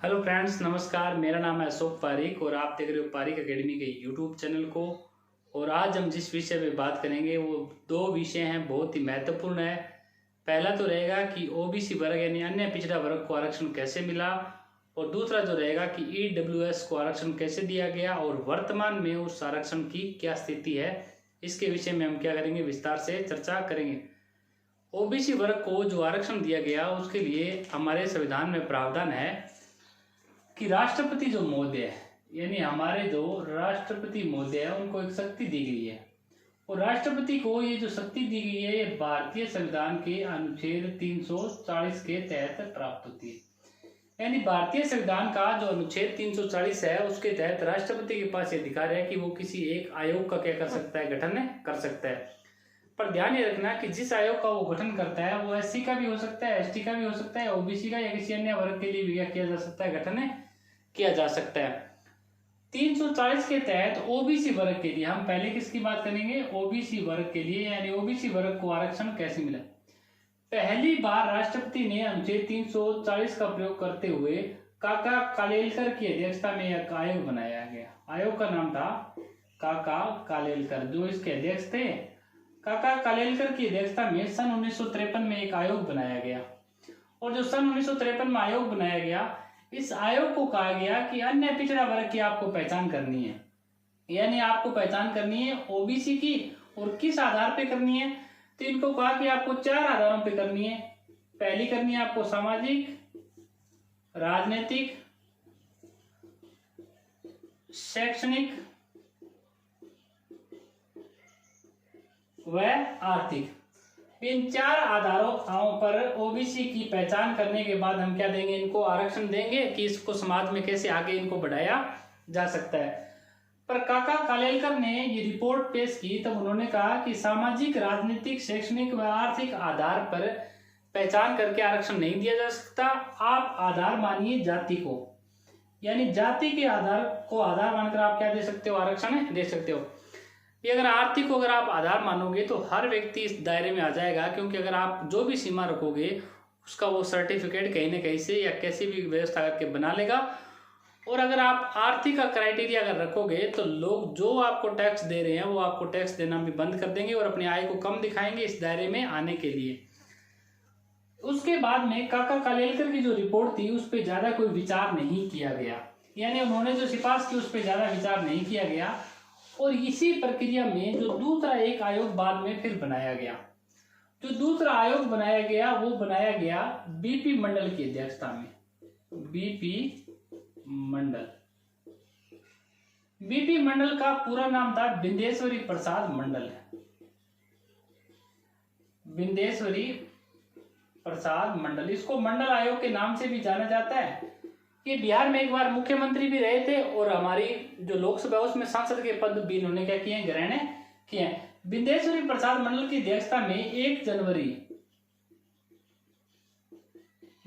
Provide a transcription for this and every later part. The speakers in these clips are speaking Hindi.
हेलो फ्रेंड्स, नमस्कार। मेरा नाम है अशोक पारीक और आप देख रहे हो पारीक एकेडमी के यूट्यूब चैनल को। और आज हम जिस विषय पे बात करेंगे वो दो विषय हैं, बहुत ही महत्वपूर्ण है। पहला तो रहेगा कि ओबीसी वर्ग यानी अन्य पिछड़ा वर्ग को आरक्षण कैसे मिला, और दूसरा जो रहेगा कि ईडब्ल्यूएस को आरक्षण कैसे दिया गया और वर्तमान में उस आरक्षण की क्या स्थिति है। इसके विषय में हम क्या करेंगे, विस्तार से चर्चा करेंगे। ओबीसी वर्ग को जो आरक्षण दिया गया उसके लिए हमारे संविधान में प्रावधान है कि राष्ट्रपति जो महोदय है यानी हमारे जो राष्ट्रपति महोदय है उनको एक शक्ति दी गई है। और राष्ट्रपति को ये जो शक्ति दी गई है ये भारतीय संविधान के अनुच्छेद 340 के तहत प्राप्त होती है। यानी भारतीय संविधान का जो अनुच्छेद 340 है उसके तहत राष्ट्रपति के पास ये अधिकार है कि वो किसी एक आयोग का क्या कर सकता है, गठन कर सकता है। पर ध्यान ये रखना कि जिस आयोग का वो गठन करता है वो एससी का भी हो सकता है, एसटी का भी हो सकता है, ओबीसी का या किसी अन्य वर्ग के लिए भी क्या किया जा सकता है, गठन किया जा सकता है। 340 के तहत ओबीसी वर्ग के लिए हम पहले किसकी बात करेंगे, ओबीसी वर्ग के लिए, यानी ओबीसी वर्ग को आरक्षण कैसे मिला। पहली बार राष्ट्रपति ने अनुच्छेद 340 का प्रयोग करते हुए काका कालेलकर की अध्यक्षता में एक आयोग बनाया गया। आयोग का नाम था काका कालेलकर, जो इसके अध्यक्ष थे। काका कालेलकर की अध्यक्षता में सन 1953 में एक आयोग बनाया गया। और जो सन 1953 में आयोग बनाया गया, इस आयोग को कहा गया कि अन्य पिछड़ा वर्ग की आपको पहचान करनी है। यानी आपको पहचान करनी है ओबीसी की, और किस आधार पे करनी है, तो इनको कहा कि आपको 4 आधारों पे करनी है। पहली करनी है आपको सामाजिक, राजनीतिक, शैक्षणिक व आर्थिक। इन 4 आधारों पर ओबीसी की पहचान करने के बाद हम क्या देंगे, इनको आरक्षण देंगे कि इसको समाज में कैसे आगे इनको बढ़ाया जा सकता है। पर काका कालेलकर ने ये रिपोर्ट पेश की तब उन्होंने कहा कि सामाजिक, राजनीतिक, शैक्षणिक व आर्थिक आधार पर पहचान करके आरक्षण नहीं दिया जा सकता। आप आधार मानिए जाति को, यानी जाति के आधार को आधार मानकर आप क्या दे सकते हो, आरक्षण दे सकते हो। ये अगर आर्थिक को अगर आप आधार मानोगे तो हर व्यक्ति इस दायरे में आ जाएगा, क्योंकि अगर आप जो भी सीमा रखोगे उसका वो सर्टिफिकेट कहीं ना कहीं से या कैसी भी व्यवस्था करके बना लेगा। और अगर आप आर्थिक का क्राइटेरिया अगर रखोगे तो लोग जो आपको टैक्स दे रहे हैं वो आपको टैक्स देना भी बंद कर देंगे और अपनी आय को कम दिखाएंगे इस दायरे में आने के लिए। उसके बाद में काका कालेलकर की जो रिपोर्ट थी उस पर ज्यादा कोई विचार नहीं किया गया, यानी उन्होंने जो सिफारिश की उस पर ज्यादा विचार नहीं किया गया। और इसी प्रक्रिया में जो दूसरा एक आयोग बाद में फिर बनाया गया, जो दूसरा आयोग बनाया गया वो बनाया गया बीपी मंडल की अध्यक्षता में। बीपी मंडल, बीपी मंडल का पूरा नाम था बिंदेश्वरी प्रसाद मंडल। बिंदेश्वरी प्रसाद मंडल, इसको मंडल आयोग के नाम से भी जाना जाता है। ये बिहार में एक बार मुख्यमंत्री भी रहे थे और हमारी जो लोकसभा उसमें सांसद के पद भी इन्होंने क्या किए, ग्रहण किए। बिंदेश्वरी प्रसाद मंडल की अध्यक्षता में 1 जनवरी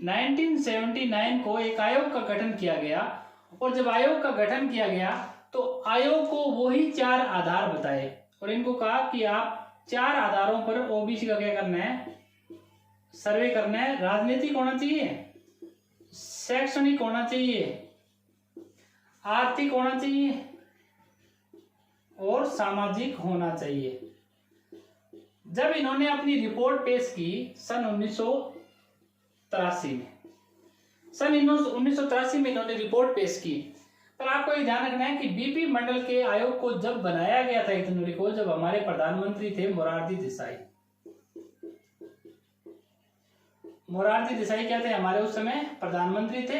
1979 को एक आयोग का गठन किया गया। और जब आयोग का गठन किया गया तो आयोग को वही 4 आधार बताए और इनको कहा कि आप 4 आधारों पर ओबीसी का क्या करना है, सर्वे करना है। राजनीतिक होना चाहिए, शैक्षणिक होना चाहिए, आर्थिक होना चाहिए और सामाजिक होना चाहिए। जब इन्होंने अपनी रिपोर्ट पेश की सन 1983 में इन्होंने रिपोर्ट पेश की। पर आपको ये ध्यान रखना है कि बीपी मंडल के आयोग को जब बनाया गया था 1 जनवरी को, जब हमारे प्रधानमंत्री थे मोरारजी देसाई। मोरारजी देसाई क्या थे, हमारे उस समय प्रधानमंत्री थे।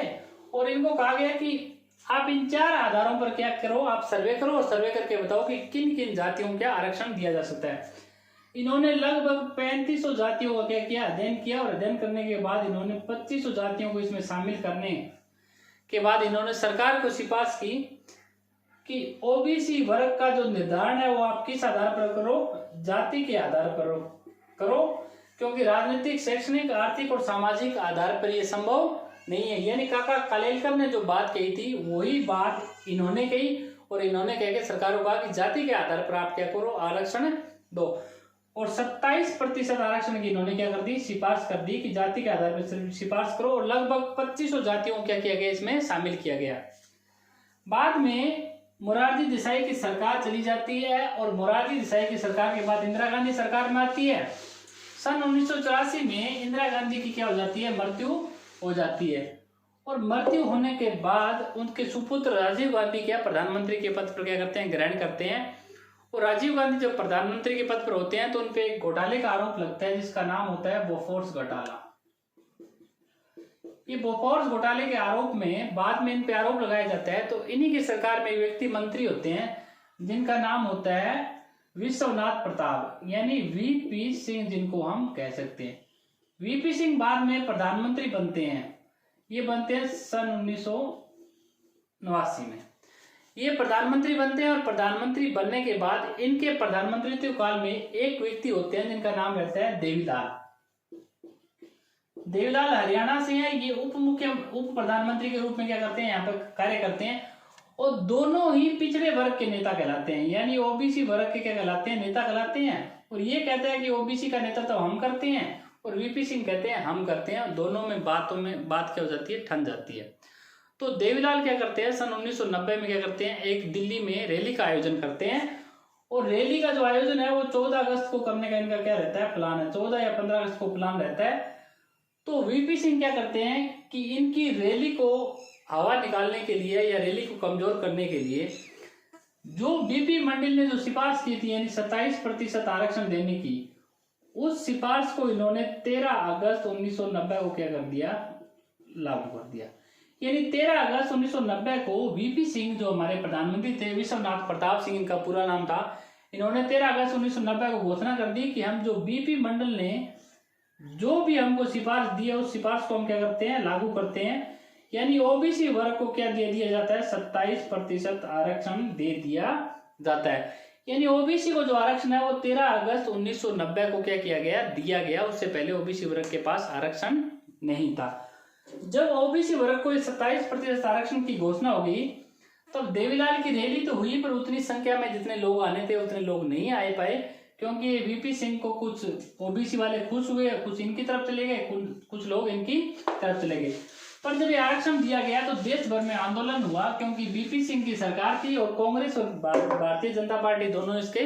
और इनको कहा गया कि आप इन 4 आधारों पर क्या करो, आप सर्वे करो और सर्वे करके बताओ कि किन किन जातियों को क्या आरक्षण दिया जा सकता है। इन्होंने लगभग 3500 जातियों का क्या किया, अध्ययन किया। और अध्ययन करने के बाद इन्होंने 2500 जातियों को इसमें शामिल करने के बाद इन्होंने सरकार को सिफारिश की कि ओबीसी वर्ग का जो निर्धारण है वो आप किस आधार पर करो, जाति के आधार पर करो, क्योंकि राजनीतिक, शैक्षणिक, आर्थिक और सामाजिक आधार पर यह संभव नहीं है। यानी काका कालेलकर ने जो बात कही थी वही बात इन्होंने कही और इन्होंने कह के सरकार को कहा कि जाति के आधार पर आप क्या करो, आरक्षण दो। और 27% आरक्षण की इन्होंने क्या कर दी, सिफारिश कर दी कि जाति के आधार पर सिफारिश करो, और लगभग 2500 जातियों को क्या किया गया, इसमें शामिल किया गया। बाद में मोरारजी देसाई की सरकार चली जाती है, और मोरारजी देसाई की सरकार के बाद इंदिरा गांधी सरकार में आती है। सन 1984 में इंदिरा गांधी की क्या हो जाती है, मृत्यु हो जाती है, और मृत्यु होने के बाद उनके सुपुत्र राजीव गांधी क्या प्रधानमंत्री के पद पर क्या करते हैं, ग्रहण करते हैं। और राजीव गांधी जब प्रधानमंत्री के पद पर होते हैं तो उनपे एक घोटाले का आरोप लगता है जिसका नाम होता है बोफोर्स घोटाला। ये बोफोर्स घोटाले के आरोप में बाद में इन पे आरोप लगाया जाता है, तो इन्हीं की सरकार में व्यक्ति मंत्री होते हैं जिनका नाम होता है विश्वनाथ प्रताप, यानी वीपी सिंह, जिनको हम कह सकते हैं। वीपी सिंह बाद में प्रधानमंत्री बनते हैं, ये बनते हैं सन 1989 में। ये प्रधानमंत्री बनते हैं, और प्रधानमंत्री बनने के बाद इनके प्रधानमंत्रित्व काल में एक व्यक्ति होते हैं जिनका नाम रहता है देवीलाल। देवीलाल हरियाणा से हैं, ये उप प्रधानमंत्री के रूप में क्या करते हैं, यहाँ पर कार्य करते हैं, और दोनों ही पिछड़े वर्ग के नेता कहलाते हैं, यानी ओबीसी वर्ग के क्या कहलाते हैं, नेता कहलाते हैं। और ये कहते हैं कि ओबीसी का नेतृत्व हम करते हैं, और वीपी सिंह कहते हैं हम करते हैं, और दोनों में बात क्या हो जाती है, ठन जाती है। तो देवीलाल क्या करते हैं, सन 1990 में क्या करते हैं, एक दिल्ली में रैली का आयोजन करते हैं, और रैली का जो आयोजन है वो 14 अगस्त को करने का इनका क्या रहता है, प्लान है। 14 या 15 अगस्त को प्लान रहता है। तो वीपी सिंह क्या करते हैं कि इनकी रैली को हवा निकालने के लिए या रैली को कमजोर करने के लिए जो बीपी मंडल ने जो सिफारिश की थी, यानी 27% आरक्षण देने की, उस सिफारिश को इन्होंने 13 अगस्त 1990 को क्या कर दिया, लागू कर दिया। यानी 13 अगस्त 1990 को वीपी सिंह, जो हमारे प्रधानमंत्री थे, विश्वनाथ प्रताप सिंह इनका पूरा नाम था, इन्होंने 13 अगस्त 1990 को घोषणा कर दी कि हम जो बीपी मंडल ने जो भी हमको सिफारिश दी है उस सिफारिश को हम क्या करते हैं, लागू करते हैं। यानी ओबीसी वर्ग को क्या दे दिया जाता है, 27% आरक्षण दे दिया जाता है। यानी ओबीसी को जो आरक्षण है वो 13 अगस्त 1990 को क्या किया गया, दिया गया। उससे पहले ओबीसी वर्ग के पास आरक्षण नहीं था। जब ओबीसी वर्ग को 27% आरक्षण की घोषणा होगी तब देवीलाल की रैली तो हुई, पर उतनी संख्या में जितने लोग आने थे उतने लोग नहीं आए पाए, क्योंकि वीपी सिंह को कुछ ओबीसी वाले खुश हुए, कुछ इनकी तरफ चले गए, कुछ लोग इनकी तरफ चले गए। पर जब ये आरक्षण दिया गया तो देश भर में आंदोलन हुआ, क्योंकि वीपी सिंह की सरकार थी और कांग्रेस और भारतीय जनता पार्टी दोनों इसके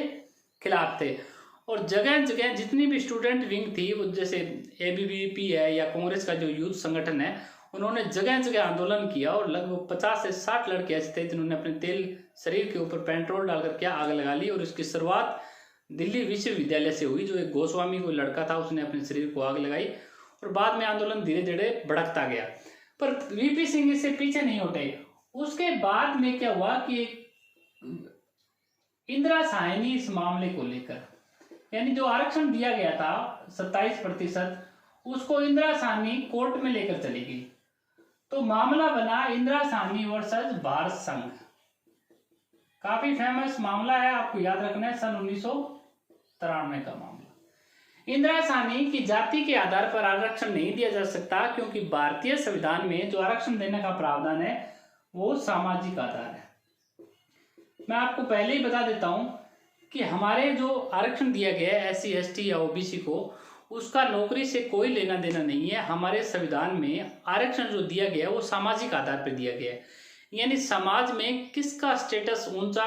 खिलाफ थे। और जगह जगह जितनी भी स्टूडेंट विंग थी, वो जैसे एबीवीपी है या कांग्रेस का जो यूथ संगठन है, उन्होंने जगह जगह आंदोलन किया, और लगभग 50 से 60 लड़के ऐसे थे जिन्होंने अपने तेल शरीर के ऊपर पेट्रोल डालकर क्या आग लगा ली। और इसकी शुरुआत दिल्ली विश्वविद्यालय से हुई, जो एक गोस्वामी कोई लड़का था उसने अपने शरीर को आग लगाई, और बाद में आंदोलन धीरे धीरे भड़कता गया। पर वीपी सिंह इससे पीछे नहीं हटे। उसके बाद में क्या हुआ कि इंदिरा साहनी इस मामले को लेकर, यानी जो आरक्षण दिया गया था 27%, उसको इंदिरा साहनी कोर्ट में लेकर चली गई। तो मामला बना इंदिरा साहनी वर्सेस भारत संघ। काफी फेमस मामला है, आपको याद रखना है, सन 1993 का मामला। इंदिरा साहनी की जाति के आधार पर आरक्षण नहीं दिया जा सकता, क्योंकि भारतीय संविधान में जो आरक्षण देने का प्रावधान है वो सामाजिक आधार है। मैं आपको पहले ही बता देता हूं कि हमारे जो आरक्षण दिया गया है SC ST या OBC को, उसका नौकरी से कोई लेना देना नहीं है। हमारे संविधान में आरक्षण जो दिया गया है वो सामाजिक आधार पर दिया गया है, यानी समाज में किसका स्टेटस ऊंचा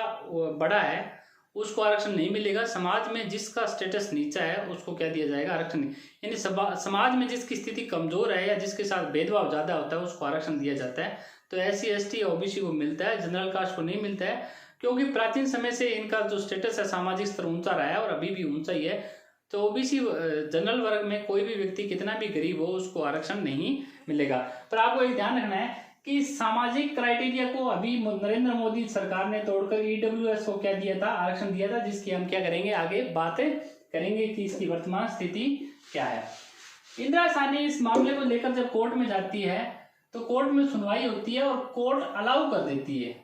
बड़ा है उसको आरक्षण नहीं मिलेगा। समाज में जिसका स्टेटस नीचा है उसको क्या दिया जाएगा, आरक्षण नहीं। यानी समाज में जिसकी स्थिति कमजोर है या जिसके साथ भेदभाव ज्यादा होता है उसको आरक्षण दिया जाता है। तो SC ST OBC को मिलता है, जनरल कास्ट को नहीं मिलता है, क्योंकि प्राचीन समय से इनका जो स्टेटस है सामाजिक स्तर ऊंचा रहा है और अभी भी ऊंचा ही है। तो OBC जनरल वर्ग में कोई भी व्यक्ति कितना भी गरीब हो उसको आरक्षण नहीं मिलेगा। पर आपको एक ध्यान रखना है कि सामाजिक क्राइटेरिया को अभी नरेंद्र मोदी सरकार ने तोड़कर EWS को क्या दिया था, आरक्षण दिया था, जिसकी हम क्या करेंगे, आगे बातें करेंगे कि इसकी वर्तमान स्थिति क्या है। इंदिरा साहनी इस मामले को लेकर जब कोर्ट में जाती है तो कोर्ट में सुनवाई होती है और कोर्ट अलाउ कर देती है।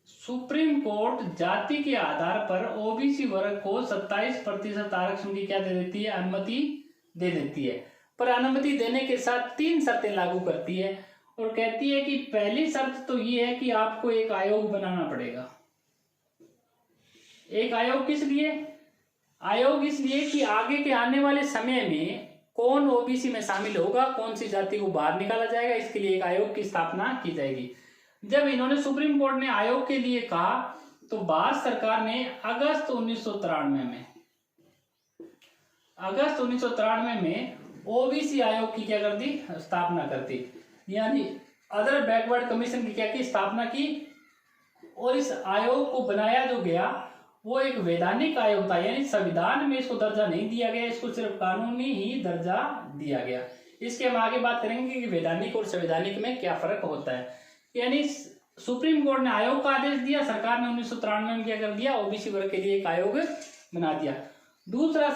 सुप्रीम कोर्ट जाति के आधार पर OBC वर्ग को 27% आरक्षण की क्या दे देती है, अनुमति दे देती है। पर अनुमति देने के साथ 3 शर्तें लागू करती है और कहती है कि पहली शर्त तो ये है कि आपको एक आयोग बनाना पड़ेगा। एक आयोग किस लिए, आयोग इसलिए कि आगे के आने वाले समय में कौन ओबीसी में शामिल होगा, कौन सी जाति को बाहर निकाला जाएगा, इसके लिए एक आयोग की स्थापना की जाएगी। जब इन्होंने सुप्रीम कोर्ट ने आयोग के लिए कहा तो भारत सरकार ने अगस्त 1993 में ओबीसी आयोग की क्या कर दी, स्थापना कर दी, यानी अदर बैकवर्ड कमीशन की क्या की, स्थापना की। और इस आयोग को बनाया जो गया वो एक वैधानिक आयोग था, यानी संविधान में इसको दर्जा नहीं दिया गया, इसको सिर्फ कानूनी ही दर्जा दिया गया। इसके हम आगे बात करेंगे कि वैधानिक और संवैधानिक में क्या फर्क होता है। यानी सुप्रीम कोर्ट ने आयोग का आदेश दिया, सरकार ने 1993 में क्या कर दिया, ओबीसी वर्ग के लिए एक आयोग बना दिया। दूसरा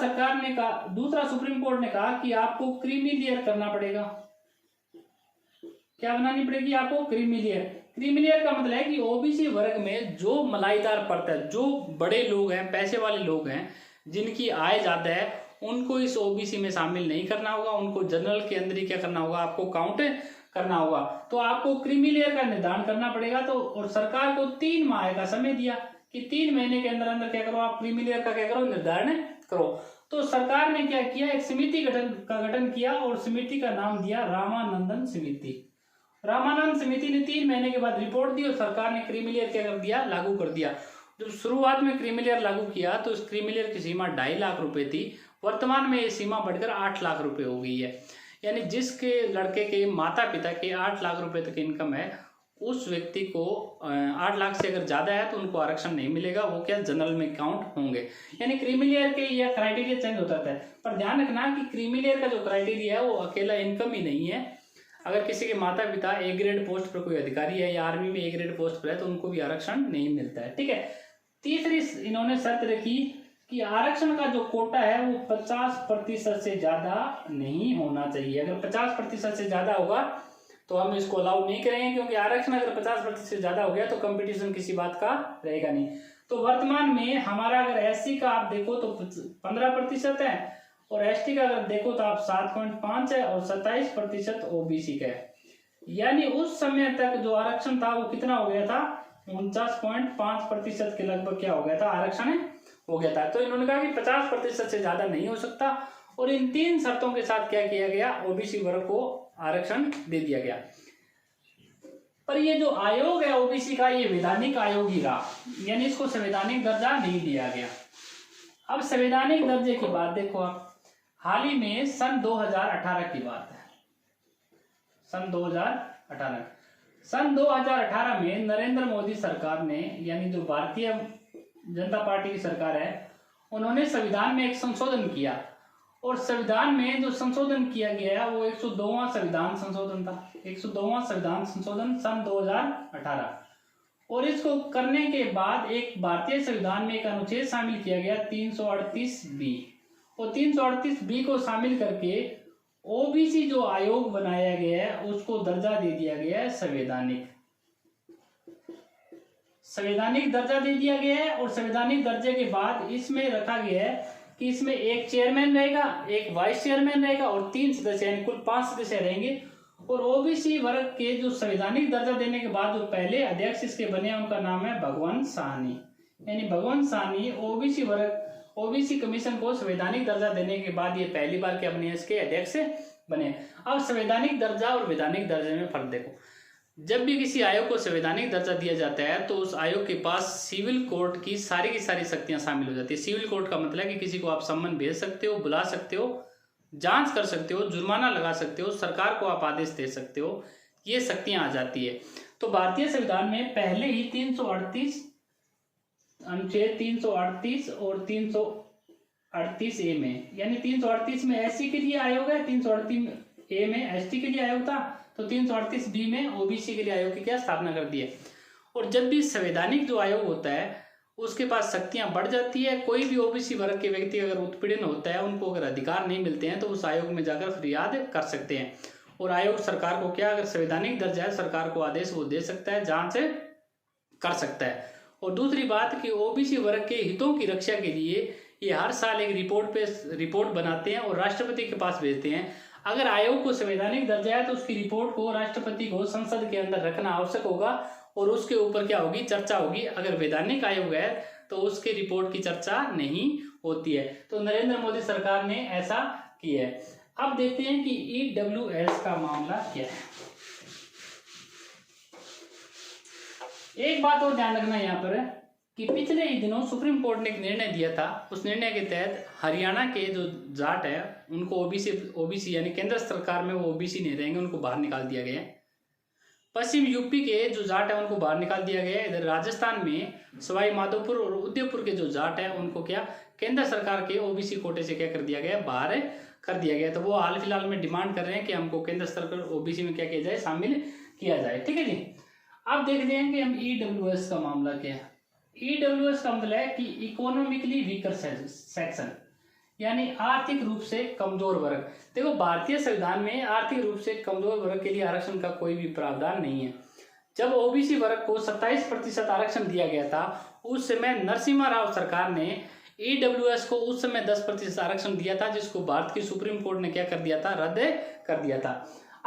सुप्रीम कोर्ट ने कहा कि आपको क्रीमी लेयर करना पड़ेगा। क्या बनानी पड़ेगी आपको, क्रीमी लेयर। क्रीमी लेयर का मतलब है कि ओबीसी वर्ग में जो मलाईदार परत है, जो बड़े लोग हैं, पैसे वाले लोग हैं, जिनकी आय ज्यादा है, उनको इस ओबीसी में शामिल नहीं करना होगा, उनको जनरल के अंदर ही क्या करना होगा, आपको काउंट करना होगा। तो आपको क्रीमी लेयर का निर्धारण करना पड़ेगा। तो और सरकार को 3 माह का समय दिया कि 3 महीने के अंदर अंदर क्या करो, आप क्रीमी लेयर का क्या करो, निर्धारण करो। तो सरकार ने क्या किया, एक समिति का गठन किया और समिति का नाम दिया रामानंदन समिति। रामानंद समिति ने 3 महीने के बाद रिपोर्ट दी और सरकार ने क्रीमी लेयर क्या कर दिया, लागू कर दिया। जब शुरुआत में क्रीमी लेयर लागू किया तो इस क्रीमी लेयर की सीमा 2.5 लाख रुपए थी। वर्तमान में ये सीमा बढ़कर 8 लाख रुपए हो गई है। यानी जिसके लड़के के माता पिता के 8 लाख रुपए तक इनकम है, उस व्यक्ति को 8 लाख से अगर ज्यादा है तो उनको आरक्षण नहीं मिलेगा, वो क्या जनरल में काउंट होंगे। यानी क्रीमी लेयर के यह क्राइटेरिया चेंज होता है। पर ध्यान रखना कि क्रीमी लेयर का जो क्राइटेरिया है वो अकेला इनकम ही नहीं है। अगर किसी के माता पिता ए ग्रेड पोस्ट पर कोई अधिकारी है या आर्मी में ए ग्रेड पोस्ट पर है तो उनको भी आरक्षण नहीं मिलता है। ठीक है। तीसरी इन्होंने शर्त रखी कि आरक्षण का जो कोटा है वो 50% से ज्यादा नहीं होना चाहिए। अगर 50% से ज्यादा होगा तो हम इसको अलाउ नहीं करेंगे, क्योंकि आरक्षण अगर 50% से ज्यादा हो गया तो कंपटीशन किसी बात का रहेगा नहीं। तो वर्तमान में हमारा अगर एससी का आप देखो तो 15% है और एसटी का अगर देखो तो आप 7.5 है और 27% ओबीसी का है। यानी उस समय तक जो आरक्षण था वो कितना हो गया था, 49.5% के लगभग क्या हो गया था, आरक्षण हो गया था। तो इन्होंने कहा कि 50% से ज्यादा नहीं हो सकता और इन 3 शर्तों के साथ क्या किया गया, ओबीसी वर्ग को आरक्षण दे दिया गया। पर ये जो आयोग है ओबीसी का, ये वैधानिक आयोग ही रहा, यानी इसको संवैधानिक दर्जा नहीं दिया गया। अब संवैधानिक दर्जे की बात देखो आप, हाल ही में सन 2018 की बात है। सन 2018 में नरेंद्र मोदी सरकार ने, यानी जो भारतीय जनता पार्टी की सरकार है, उन्होंने संविधान में एक संशोधन किया और संविधान में जो संशोधन किया गया है वो 102वां संविधान संशोधन था। 102वां संविधान संशोधन सन 2018। और इसको करने के बाद एक भारतीय संविधान में एक अनुच्छेद शामिल किया गया 338B, और 338B को शामिल करके ओबीसी जो आयोग बनाया गया है उसको दर्जा दे दिया गया है संवैधानिक दर्जा दे दिया गया है। और संवैधानिक दर्जे के बाद इसमें रखा गया है कि इसमें एक चेयरमैन रहेगा, एक वाइस चेयरमैन रहेगा और 3 सदस्य, यानी कुल 5 सदस्य रहेंगे। और ओबीसी वर्ग के जो संवैधानिक दर्जा देने के बाद जो पहले अध्यक्ष इसके बने उनका नाम है भगवंत साहनी। यानी भगवंत साहनी ओबीसी कमीशन को संवैधानिक दर्जा देने के बाद ये पहली बार क्या बने, इसके अध्यक्ष बने। अब संवैधानिक दर्जा और वैधानिक दर्जे में फर्क देखो। जब भी किसी आयोग को संवैधानिक दर्जा दिया जाता है तो उस आयोग के पास सिविल कोर्ट की सारी शक्तियां शामिल हो जाती है। सिविल कोर्ट का मतलब है कि किसी को आप सम्मन भेज सकते हो, बुला सकते हो, जांच कर सकते हो, जुर्माना लगा सकते हो, सरकार को आप आदेश दे सकते हो, ये शक्तियां आ जाती है। तो भारतीय संविधान में पहले ही 338 अनुच्छेद 338 और 338A में, यानी 338 में एससी के लिए आयोग है, 338A में एसटी के लिए आयोग था, तो 338B में ओबीसी के लिए आयोग की क्या स्थापना कर दी है। और जब भी संवैधानिक जो आयोग होता है उसके पास शक्तियां बढ़ जाती है। कोई भी ओबीसी वर्ग के व्यक्ति अगर उत्पीड़न होता है, उनको अगर अधिकार नहीं मिलते हैं तो उस आयोग में जाकर फरियाद कर सकते हैं। और आयोग सरकार को क्या, अगर संवैधानिक दर्जा है, सरकार को आदेश वो दे सकता है, जांच कर सकता है। और दूसरी बात कि ओबीसी वर्ग के हितों की रक्षा के लिए ये हर साल एक रिपोर्ट बनाते हैं और राष्ट्रपति के पास भेजते हैं। अगर आयोग को संवैधानिक दर्जा है तो उसकी रिपोर्ट को राष्ट्रपति को संसद के अंदर रखना आवश्यक होगा और उसके ऊपर क्या होगी, चर्चा होगी। अगर वैधानिक आयोग है तो उसके रिपोर्ट की चर्चा नहीं होती है। तो नरेंद्र मोदी सरकार ने ऐसा किया है। अब देखते हैं कि ईडब्ल्यूएस का मामला क्या है। एक बात और ध्यान रखना यहाँ पर कि पिछले ही दिनों सुप्रीम कोर्ट ने एक निर्णय दिया था। उस निर्णय के तहत हरियाणा के जो जाट है उनको ओबीसी यानी केंद्र सरकार में वो ओबीसी नहीं रहेंगे, उनको बाहर निकाल दिया गया है। पश्चिम यूपी के जो जाट है उनको बाहर निकाल दिया गया है। इधर राजस्थान में सवाई माधोपुर और उदयपुर के जो जाट है उनको क्या केंद्र सरकार के ओबीसी कोटे से क्या कर दिया गया, बाहर कर दिया गया। तो वो हाल फिलहाल में डिमांड कर रहे हैं कि हमको केंद्र सरकार ओबीसी में क्या किया जाए, शामिल किया जाए। ठीक है जी। अब देखते हैं कि हम ईडब्ल्यूएस का मामला क्या है। ईडब्ल्यूएस का मतलब है कि इकोनॉमिकली वीकर सेक्शन, यानी आर्थिक रूप से कमजोर वर्ग। देखो भारतीय संविधान में आर्थिक रूप से कमजोर वर्ग के लिए आरक्षण का कोई भी प्रावधान नहीं है। जब ओबीसी वर्ग को 27% आरक्षण दिया गया था उस समय नरसिम्हा राव सरकार ने ईडब्ल्यूएस को उस समय 10% आरक्षण दिया था, जिसको भारत की सुप्रीम कोर्ट ने क्या कर दिया था, रद्द कर दिया था।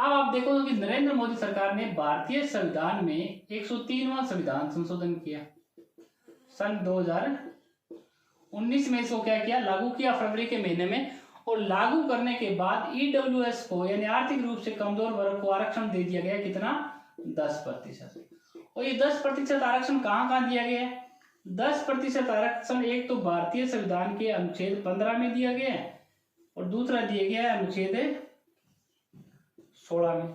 अब आप देखो कि नरेंद्र मोदी सरकार ने भारतीय संविधान में 103वां संविधान संशोधन किया सन 2019 में। इसको क्या किया, लागू किया फरवरी के महीने में। और लागू करने के बाद ईडब्ल्यूएस को यानी आर्थिक रूप से कमजोर वर्ग को आरक्षण दे दिया गया, कितना, 10%। और ये 10% आरक्षण कहाँ दिया गया है? 10% आरक्षण एक तो भारतीय संविधान के अनुच्छेद 15 में दिया गया है और दूसरा दिया गया है अनुच्छेद 16 में।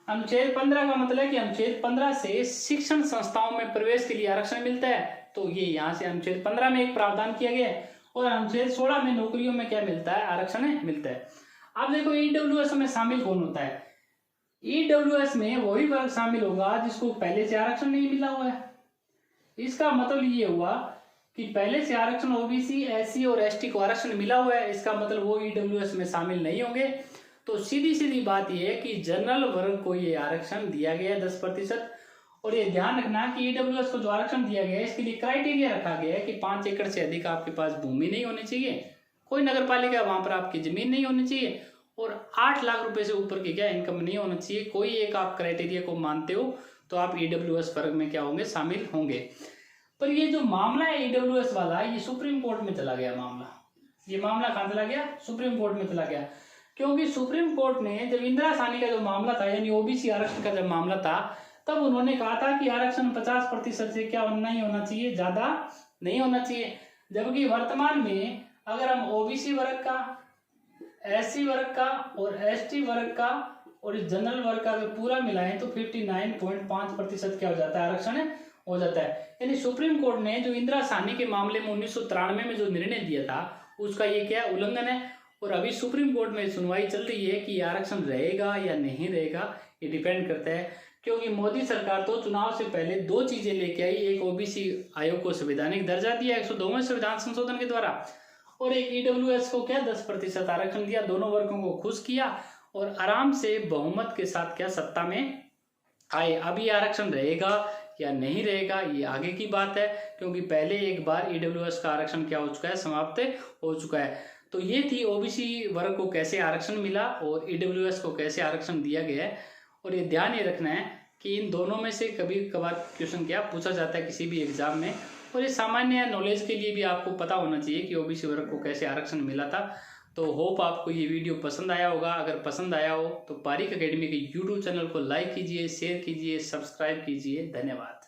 अनुच्छेद 15 का मतलब है कि अनुच्छेद 15 से शिक्षण संस्थाओं में प्रवेश के लिए आरक्षण मिलता है, तो ये यहाँ से अनुच्छेद 15 में एक प्रावधान किया गया है। और अनुच्छेद 16 में नौकरियों में क्या मिलता है, आरक्षण मिलता है। अब देखो ईडब्ल्यूएस में शामिल कौन होता है? ईडब्ल्यूएस में वही वर्ग शामिल होगा जिसको पहले से आरक्षण नहीं मिला हुआ है। इसका मतलब ये हुआ कि पहले से आरक्षण ओबीसी, एससी और एसटी को आरक्षण मिला हुआ है, इसका मतलब वो ईडब्ल्यूएस में शामिल नहीं होंगे। तो सीधी सीधी बात यह है कि जनरल वर्ग को ये आरक्षण दिया गया है 10%। और ये ध्यान रखना कि ईडब्ल्यूएस को जो आरक्षण दिया गया है इसके लिए क्राइटेरिया रखा गया है कि 5 एकड़ से अधिक आपके पास भूमि नहीं होनी चाहिए, कोई नगर पालिका वहां पर आपकी जमीन नहीं होनी चाहिए, और 8 लाख रुपए से ऊपर की क्या इनकम नहीं होना चाहिए। कोई एक आप क्राइटेरिया को मानते हो तो आप ईडब्ल्यूएस वर्ग में क्या होंगे, शामिल होंगे। पर ये जो मामला है ईडब्ल्यूएस वाला, ये सुप्रीम कोर्ट में चला गया मामला। ये मामला कहाँ चला गया? सुप्रीम कोर्ट में चला गया। क्योंकि सुप्रीम कोर्ट ने जब इंदिरा साहनी का जो मामला था यानी ओबीसी आरक्षण का जब मामला था, तब उन्होंने कहा था कि आरक्षण 50% से क्या नहीं होना चाहिए, ज्यादा नहीं होना चाहिए। जबकि वर्तमान में अगर हम ओबीसी वर्ग का, एससी वर्ग का और एसटी वर्ग का और जनरल वर्ग का अगर पूरा मिलाएं तो 59.5% क्या हो जाता है, आरक्षण हो जाता है। यानी सुप्रीम कोर्ट ने जो इंदिरा साहनी के मामले में 1993 में जो निर्णय दिया था उसका ये क्या उल्लंघन है। और अभी सुप्रीम कोर्ट में सुनवाई चल रही है कि आरक्षण रहेगा या नहीं रहेगा, ये डिपेंड करता है। क्योंकि मोदी सरकार तो चुनाव से पहले 2 चीजें लेके आई, एक ओबीसी आयोग को संवैधानिक दर्जा दिया 102वें संविधान संशोधन के द्वारा, और एक ईडब्ल्यूएस को क्या 10% आरक्षण दिया, दोनों वर्गों को खुश किया और आराम से बहुमत के साथ क्या सत्ता में आए। अब ये आरक्षण रहेगा या नहीं रहेगा ये आगे की बात है, क्योंकि पहले एक बार ईडब्ल्यूएस का आरक्षण क्या हो चुका है, समाप्त हो चुका है। तो ये थी ओबीसी वर्ग को कैसे आरक्षण मिला और ईडब्ल्यूएस को कैसे आरक्षण दिया गया है। और ये ध्यान ये रखना है कि इन दोनों में से कभी कभार क्वेश्चन क्या पूछा जाता है किसी भी एग्जाम में, और ये सामान्य नॉलेज के लिए भी आपको पता होना चाहिए कि ओबीसी वर्ग को कैसे आरक्षण मिला था। तो होप आपको ये वीडियो पसंद आया होगा। अगर पसंद आया हो तो पारीक अकेडमी के यूट्यूब चैनल को लाइक कीजिए, शेयर कीजिए, सब्सक्राइब कीजिए। धन्यवाद।